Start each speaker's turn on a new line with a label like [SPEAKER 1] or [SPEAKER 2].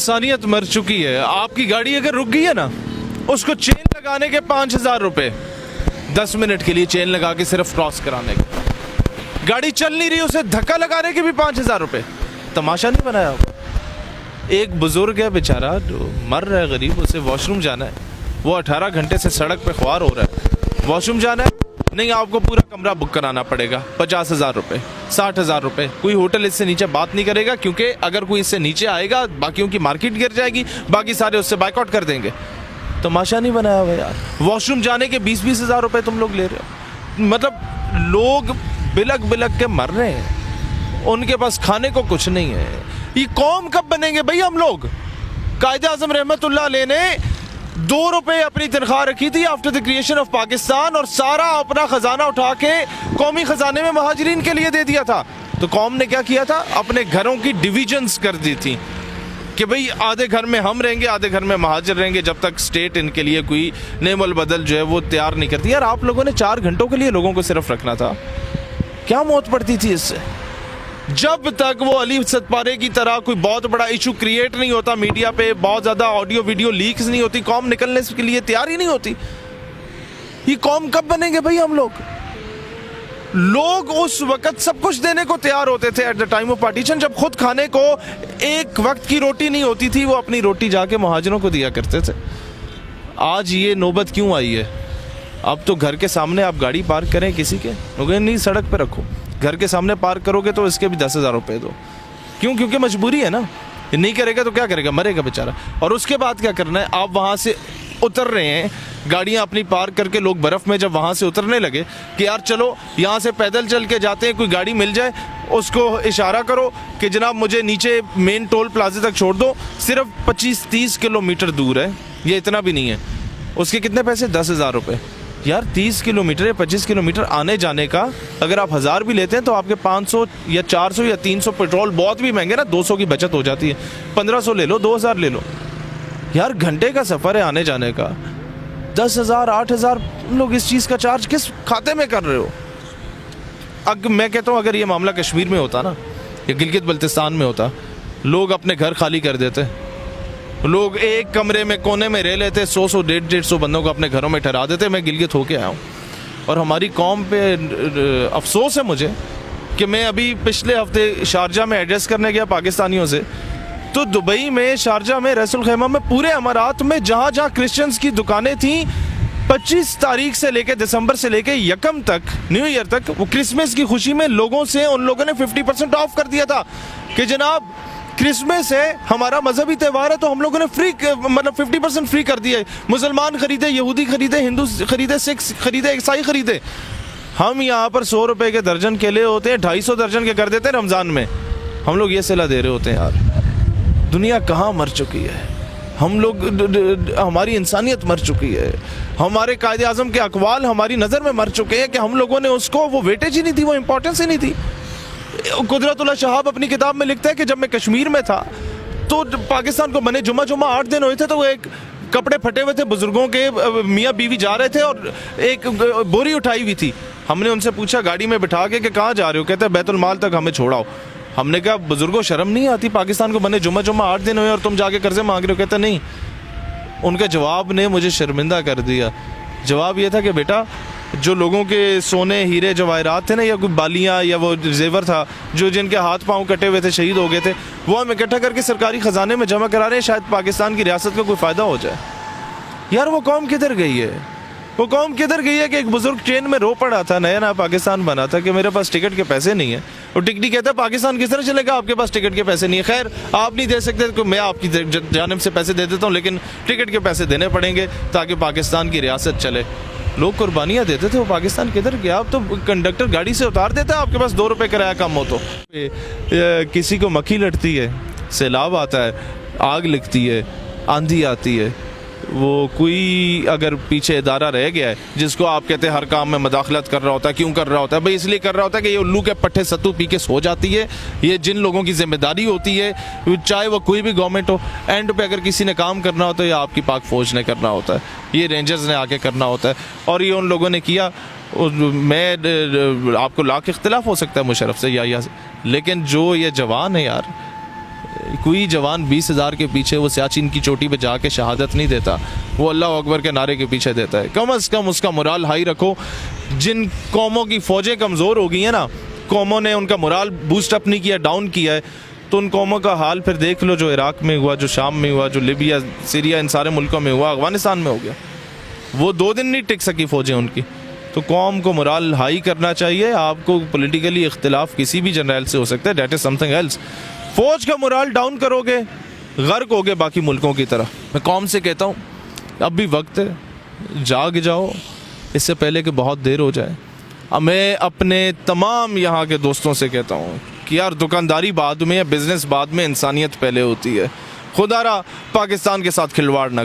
[SPEAKER 1] इंसानियत मर चुकी है। आपकी गाड़ी अगर रुक गई है ना, उसको चेन लगाने के 5,000 रुपए, 10 मिनट के लिए चेन लगा के सिर्फ क्रॉस कराने के। गाड़ी चल नहीं रही, उसे धक्का लगाने के भी 5,000 रुपए। तमाशा नहीं बनाया होगा। एक बुजुर्ग है बेचारा जो मर रहा है, गरीब, उसे वॉशरूम जाना है, वो 18 घंटे से सड़क पे ख्वार हो रहा है। वॉशरूम जाना है, नहीं आपको पूरा कमरा बुक कराना पड़ेगा, 50,000 रुपये, 60,000 रुपये। कोई होटल इससे नीचे बात नहीं करेगा, क्योंकि अगर कोई इससे नीचे आएगा बाकियों की मार्केट गिर जाएगी, बाकी सारे उससे बाइकआउट कर देंगे। तमाशा नहीं बनाया हुआ यार। वॉशरूम जाने के 20-20 हज़ार रुपये तुम लोग ले रहे हो। मतलब लोग बिलक बिलक के मर रहे हैं, उनके पास खाने को कुछ नहीं है। ये कौम कब बनेंगे भाई हम लोग? कायदे आज़म रहमतुल्लाह अलैह ने 2 रुपए अपनी तनख्वाह रखी थी after the creation of Pakistan, और सारा अपना खजाना उठा के कौमी खजाने में महाजरीन के लिए दे दिया था। तो कौम ने क्या किया था? अपने घरों की डिविजन्स कर दी थी कि भाई आधे घर में हम रहेंगे, आधे घर में महाजर रहेंगे, जब तक स्टेट इनके लिए कोई नेमल बदल जो है वो तैयार नहीं करती। यार आप लोगों ने 4 घंटों के लिए लोगों को सिर्फ रखना था, क्या मौत पड़ती थी इससे? जब तक वो अली सतपारे की तरह कोई बहुत बड़ा इशू क्रिएट नहीं होता मीडिया पे, बहुत ज़्यादा ऑडियो वीडियो लीक्स नहीं होती, कौम निकलने के लिए तैयार ही नहीं होती। ये कौम कब बनेंगे भाई हम लोग? लोग उस वक्त सब कुछ देने को तैयार होते थे at the time of partition, जब खुद खाने को एक वक्त की रोटी नहीं होती थी, वो अपनी रोटी जाके मुहाजिरों को दिया करते थे। आज ये नौबत क्यों आई है? अब तो घर के सामने आप गाड़ी पार्क करें किसी के, नहीं सड़क पे रखो, घर के सामने पार्क करोगे तो इसके भी 10,000 रुपये दो। क्यों? क्योंकि मजबूरी है ना। ये नहीं करेगा तो क्या करेगा? मरेगा बेचारा। और उसके बाद क्या करना है? आप वहाँ से उतर रहे हैं, गाड़ियाँ अपनी पार्क करके, लोग बर्फ़ में जब वहाँ से उतरने लगे कि यार चलो यहाँ से पैदल चल के जाते हैं, कोई गाड़ी मिल जाए उसको इशारा करो कि जनाब मुझे नीचे मेन टोल प्लाजे तक छोड़ दो, सिर्फ 25-30 किलोमीटर दूर है, ये इतना भी नहीं है। उसके कितने पैसे? 10,000 रुपये। यार 30 किलोमीटर या 25 किलोमीटर आने जाने का अगर आप 1000 भी लेते हैं तो आपके 500 या 400 या 300, पेट्रोल बहुत भी महंगे ना, 200 की बचत हो जाती है। 1500 ले लो, 2000 ले लो। यार घंटे का सफ़र है आने जाने का, 10,000 8,000 लोग इस चीज़ का चार्ज किस खाते में कर रहे हो? मैं कहता हूँ अगर ये मामला कश्मीर में होता ना, या गिलगित बल्तिस्तान में होता, लोग अपने घर खाली कर देते, लोग एक कमरे में कोने में रह लेते, 100 150 बंदों को अपने घरों में ठहरा देते। मैं गिलगित होके आया हूँ और हमारी कौम पे अफसोस है मुझे कि मैं अभी पिछले हफ्ते शारजा में एड्रेस करने गया पाकिस्तानियों से, तो दुबई में, शारजा में, रसूल खैमा में, पूरे अमारात में जहाँ जहाँ क्रिश्चियंस की दुकानें थीं, 25 तारीख से लेके दिसंबर से लेके 1 तक, न्यू ईयर तक, वो क्रिसमस की खुशी में लोगों से, उन लोगों ने 50% ऑफ कर दिया था कि जनाब क्रिसमस है, हमारा मजहबी त्यौहार है, तो हम लोगों ने फ्री, मतलब 50% फ्री कर दिया है। मुसलमान खरीदे, यहूदी खरीदे, हिंदू खरीदे, सिख खरीदे, ईसाई खरीदे। हम यहाँ पर 100 रुपए के दर्जन केले होते हैं, 250 दर्जन के कर देते हैं रमज़ान में, हम लोग ये सिला दे रहे होते हैं। यार दुनिया कहाँ मर चुकी है? हम लोग, हमारी इंसानियत मर चुकी है, हमारे कायदे आज़म के अक़वाल हमारी नज़र में मर चुके हैं कि हम लोगों ने उसको वो वेटेज ही नहीं दी, वो इम्पोर्टेंस ही नहीं थी। कुदरतुल्लाह शहाब अपनी किताब में लिखता है कि जब मैं कश्मीर में था तो पाकिस्तान को बने जुमा 8 दिन हुए थे, तो वो एक कपड़े फटे हुए थे बुजुर्गों के, मियाँ बीवी जा रहे थे और एक बोरी उठाई हुई थी। हमने उनसे पूछा गाड़ी में बिठा के कि कहाँ जा रहे हो? कहते हैं बैतुल माल तक हमें छोड़ाओ। हमने कहा बुजुर्गों शर्म नहीं आती? पाकिस्तान को बने जुमा 8 दिन हुए और तुम जाके कर्जे मांग रहे हो? कहते नहीं। उनके जवाब ने मुझे शर्मिंदा कर दिया। जवाब ये था कि बेटा, जो लोगों के सोने हीरे जवाहरात थे ना, या कोई बालियाँ या वो जेवर था, जो जिनके हाथ पांव कटे हुए थे, शहीद हो गए थे, वो हम इकट्ठा करके सरकारी ख़जाने में जमा करा रहे हैं, शायद पाकिस्तान की रियासत का कोई फ़ायदा हो जाए। यार वो कौम किधर गई है? वो कौम किधर गई है कि एक बुजुर्ग ट्रेन में रो पड़ा था, नया नया पाकिस्तान बना था, कि मेरे पास टिकट के पैसे नहीं है। और टिकटी कहता है पाकिस्तान किस तरह चलेगा, आपके पास टिकट के पैसे नहीं है। खैर आप नहीं दे सकते तो मैं आपकी जानिब से पैसे दे देता हूँ, लेकिन टिकट के पैसे देने पड़ेंगे ताकि पाकिस्तान की रियासत चले। लोग कुर्बानियाँ देते थे, वो पाकिस्तान किधर गया? अब तो कंडक्टर गाड़ी से उतार देता है, आपके पास 2 रुपये किराया कम हो तो। किसी को मक्खी लड़ती है, सैलाब आता है, आग लगती है, आंधी आती है, वो कोई अगर पीछे इदारा रह गया है जिसको आप कहते हैं हर काम में मदाखलत कर रहा होता है, क्यों कर रहा होता है? भाई इसलिए कर रहा होता है कि ये उल्लू के पट्टे सत्तू पी के सो जाती है। ये जिन लोगों की जिम्मेदारी होती है, चाहे वो कोई भी गवर्नमेंट हो, एंड पे अगर किसी ने काम करना होता है, या आपकी पाक फौज ने करना होता है, ये रेंजर्स ने आके करना होता है, और ये उन लोगों ने किया। मैं आपको लाख इख्तिलाफ हो सकता है मुशर्रफ से या से, लेकिन जो ये जवान है यार, कोई जवान 20,000 के पीछे वो सियाचिन की चोटी पे जाके शहादत नहीं देता, वो अल्लाह अकबर के नारे के पीछे देता है। कम अज़ कम उसका मोराल हाई रखो। जिन कौमों की फ़ौजें कमज़ोर हो गई हैं ना, कौमों ने उनका मोराल बूस्ट अप नहीं किया, डाउन किया है, तो उन कौमों का हाल फिर देख लो, जो इराक़ में हुआ, जो शाम में हुआ, जो लिबिया, सीरिया, इन सारे मुल्कों में हुआ, अफ़गानिस्तान में हो गया। वो 2 दिन नहीं टिक सकी फ़ौजें उनकी। तो कौम को मोराल हाई करना चाहिए। आपको पॉलिटिकली इख्तिलाफ किसी भी जनरल से हो सकता है, दैट इज़ समथिंग एल्स। फ़ौज का मोराल डाउन करोगे, गर्क होगे बाकी मुल्कों की तरह। मैं कौम से कहता हूँ अब भी वक्त है, जाग जाओ, इससे पहले कि बहुत देर हो जाए। अब मैं अपने तमाम यहाँ के दोस्तों से कहता हूँ कि यार दुकानदारी बाद में या बिज़नेस बाद में, इंसानियत पहले होती है। खुदारा पाकिस्तान के साथ खिलवाड़ ना